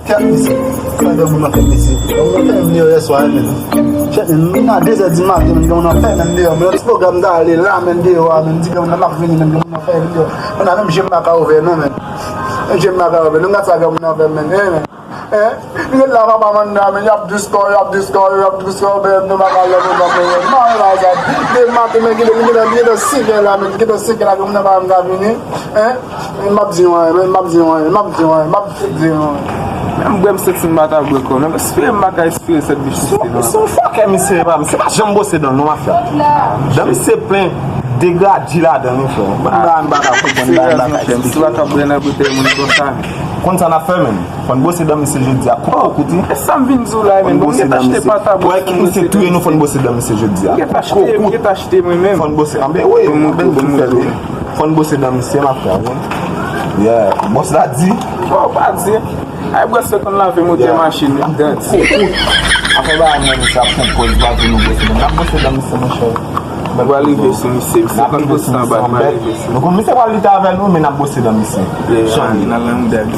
Can't miss it. I don't want to miss it. Don't want to miss it. That's why I mean. Chatting, not desert market and going to find them there. I'm not spoken darling, ramen there, and I'm going to lock in and going to find you. And I'm shimmy over, no man. I'm shimmy over, no matter how I'm man. You love a man, you have this story, no matter how they might make it get a cigarette, I mean, get a cigarette, I'm never having it. I'm going to sit in matter of work. I'm spilling back, I feel said this. So fuck me say, c'est pas jambo c'est dans nos affaires. Dans c'est plein dégâts là dans nous faire. Ban ba ka ko ban ba ka. Tu vas t'abonner à côté mon constat. Quand on a fait même, quand bosser dans monsieur jeudi à quoi côté. Ça me vient zo là, mais bon, t'acheter pas ta boîte. Ouais, qui c'est tout et nous font bosser dans monsieur jeudi. J'ai acheté moi-même. Font bosser. Ah ben oui, font bosser dans monsieur ma frère. Yeah, boss l'a dit. Oh, pas dire. I was second love in the machine and dance. Après, ça propose pas de nous bosser. On a bossé dans monsieur mon cher. Mais voilà, il veut se misser. C'est pas possible. Donc, on monsieur va lutter avec nous, mais on a bossé dans monsieur. Il a l'âme d'aller.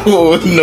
Oh, no.